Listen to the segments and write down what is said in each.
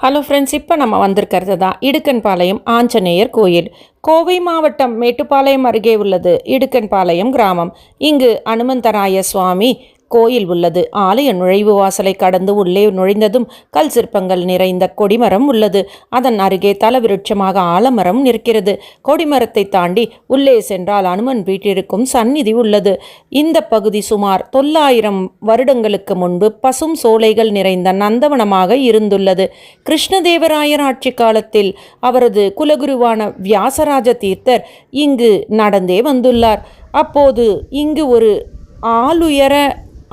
Hello friends, இப்போ நம்ம வந்திருக்கிறது தான் இடுக்கன்பாளையம் ஆஞ்சநேயர் கோயில். கோவை மாவட்டம் மேட்டுப்பாளையம் அருகே உள்ளது இடுக்கன்பாளையம் கிராமம். இங்கு அனுமந்தராய சுவாமி கோயில் உள்ளது. ஆலய நுழைவு வாசலை கடந்து உள்ளே நுழைந்ததும் கல் சிற்பங்கள் நிறைந்த கொடிமரம் உள்ளது. அதன் அருகே தலவிருட்சமாக ஆலமரம் நிற்கிறது. கொடிமரத்தை தாண்டி உள்ளே சென்றால் அனுமன் வீட்டிற்கும் சந்நிதி உள்ளது. இந்த பகுதி சுமார் 900 வருடங்களுக்கு முன்பு பசும் சோலைகள் நிறைந்த நந்தவனமாக இருந்துள்ளது. கிருஷ்ணதேவராயர் ஆட்சி காலத்தில் அவரது குலகுருவான வியாசராஜ தீர்த்தர் இங்கு நடந்தே வந்துள்ளார். அப்போது இங்கு ஒரு ஆளுயர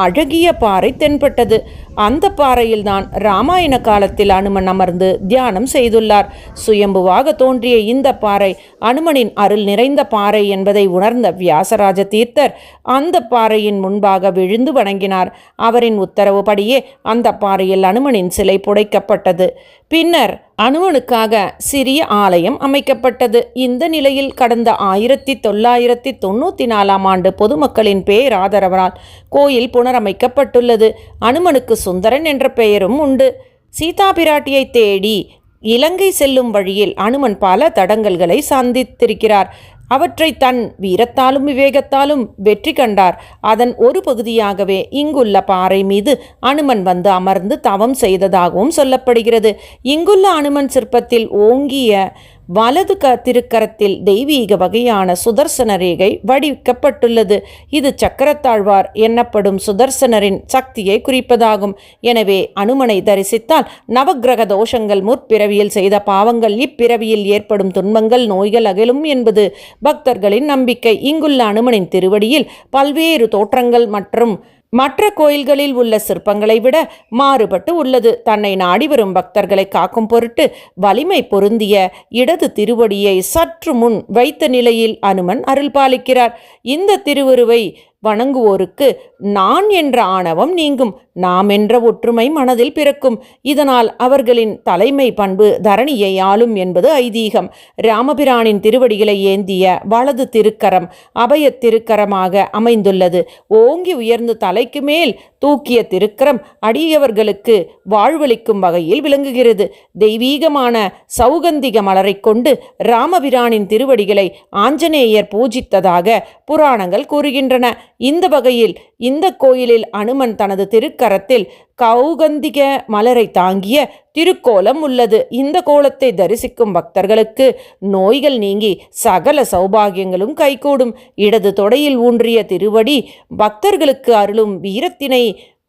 அழகிய பாறை தென்பட்டது. அந்த பாறையில்தான் ராமாயண காலத்தில் அனுமன் அமர்ந்து தியானம் செய்துள்ளார். சுயம்புவாக தோன்றிய இந்த பாறை அனுமனின் அருள் நிறைந்த பாறை என்பதை உணர்ந்த வியாசராஜ தீர்த்தர் அந்த பாறையின் முன்பாக விழுந்து வணங்கினார். அவரின் உத்தரவுப்படியே அந்த பாறையில் அனுமனின் சிலை புடைக்கப்பட்டது. பின்னர் அனுமனுக்காக சிறிய ஆலயம் அமைக்கப்பட்டது. இந்த நிலையில் கடந்த 1994ஆம் ஆண்டு பொதுமக்களின் பேராதரவால் கோயில் புனரமைக்கப்பட்டுள்ளது. அனுமனுக்கு சுந்தரன் என்ற பெயரும் உண்டு. சீதா பிராட்டியை தேடி இலங்கை செல்லும் வழியில் அனுமன் பல தடங்கல்களை சந்தித்திருக்கிறார். அவற்றை தன் வீரத்தாலும் விவேகத்தாலும் வெற்றி கண்டார். அதன் ஒரு பகுதியாகவே இங்குள்ள பாறை மீது அனுமன் வந்து அமர்ந்து தவம் செய்ததாகவும் சொல்லப்படுகிறது. இங்குள்ள அனுமன் சிற்பத்தில் ஓங்கிய வலது திருக்கரத்தில் தெய்வீக வகையான சுதர்சன ரேகை வடிக்கப்பட்டுள்ளது. இது சக்கரத்தாழ்வார் என்னப்படும் சுதர்சனரின் சக்தியை குறிப்பதாகும். எனவே அனுமனை தரிசித்தால் நவக்கிரக தோஷங்கள், முற்பிறவியில் செய்த பாவங்கள், இப்பிறவியில் ஏற்படும் துன்பங்கள், நோய்கள் அகலும் என்பது பக்தர்களின் நம்பிக்கை. இங்குள்ள அனுமனின் திருவடியில் பல்வேறு தோற்றங்கள் மற்றும் மற்ற கோயில்களில் உள்ள சிற்பங்களை விட மாறுபட்டு உள்ளது. தன்னை நாடி வரும் பக்தர்களை காக்கும் பொருட்டு வலிமை பொருந்திய இடது திருவடியை சற்று முன் வைத்த நிலையில் அனுமன் அருள் பாலிக்கிறார். இந்த திருவுருவை வணங்குவோருக்கு நான் என்ற ஆணவம் நீங்கும், நாம் என்ற ஒற்றுமை மனதில் பிறக்கும். இதனால் அவர்களின் தலைமை பண்பு தரணியை ஆளும் என்பது ஐதீகம். ராமபிரானின் திருவடிகளை ஏந்திய வலது திருக்கரம் அபய திருக்கரமாக அமைந்துள்ளது. ஓங்கி உயர்ந்து தலைக்கு மேல் தூக்கிய திருக்கரம் அடியவர்களுக்கு வாழ்வளிக்கும் வகையில் விளங்குகிறது. தெய்வீகமான சௌகந்திக மலரை கொண்டு ராமபிரானின் திருவடிகளை ஆஞ்சநேயர் பூஜித்ததாக புராணங்கள் கூறுகின்றன. இந்த வகையில் இந்த கோயிலில் அனுமன் தனது திருக்கரத்தில் கௌகந்திக மலரை தாங்கிய திருக்கோலம் உள்ளது. இந்த கோலத்தை தரிசிக்கும் பக்தர்களுக்கு நோய்கள் நீங்கி சகல சௌபாகியங்களும் கைகூடும். இடது தொடையில் ஊன்றிய திருவடி பக்தர்களுக்கு அருளும் வீரத்தினை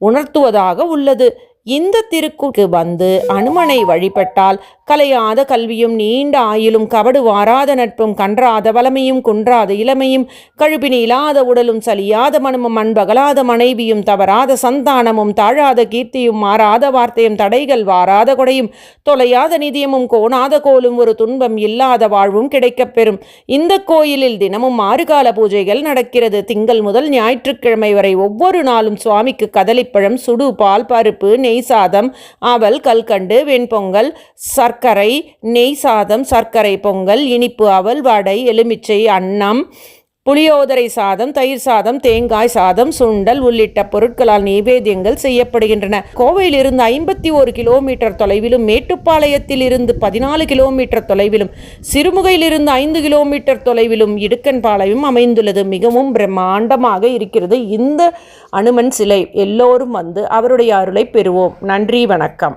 உணர்த்துவதாக உள்ளது. இந்த திருக்குக்கு வந்து அனுமனை வழிபட்டால் கலையாத கல்வியும், நீண்ட ஆயுளும், கபடு வாராத நட்பும், கன்றாத வளமையும், குன்றாத இளமையும், கழுப்பினி இல்லாத உடலும், சலியாத மனமும், அன்பகலாத மனைவியும், தவறாத சந்தானமும், தாழாத கீர்த்தியும், மாறாத வார்த்தையும், தடைகள் வாராத கொடையும், தொலையாத நிதியமும், கோணாத கோலும், ஒரு துன்பம் இல்லாத வாழ்வும் கிடைக்கப்பெறும். இந்த கோயிலில் தினமும் 6 கால பூஜைகள் நடக்கிறது. திங்கள் முதல் ஞாயிற்றுக்கிழமை வரை ஒவ்வொரு நாளும் சுவாமிக்கு கதலிப்பழம், சுடு பால், பருப்பு, நெய் சாதம், அவல், கல்கண்டு, வெண்பொங்கல், சர்க்கரை, நெய் சாதம், சர்க்கரை பொங்கல், இனிப்பு அவல், வடை, எலுமிச்சை, அன்னம், புளியோதரை சாதம், தயிர் சாதம், தேங்காய் சாதம், சுண்டல் உள்ளிட்ட பொருட்களால் நைவேத்தியங்கள் செய்யப்படுகின்றன. கோவையிலிருந்து 51 கிலோமீட்டர் தொலைவிலும், மேட்டுப்பாளையத்தில் இருந்து 14 கிலோமீட்டர் தொலைவிலும், சிறுமுகையிலிருந்து 5 கிலோமீட்டர் தொலைவிலும் இடுக்கன்பாளையம் அமைந்துள்ளது. மிகவும் பிரம்மாண்டமாக இருக்கிறது இந்த அனுமன் சிலை. எல்லோரும் வந்து அவருடைய அருளை பெறுவோம். நன்றி, வணக்கம்.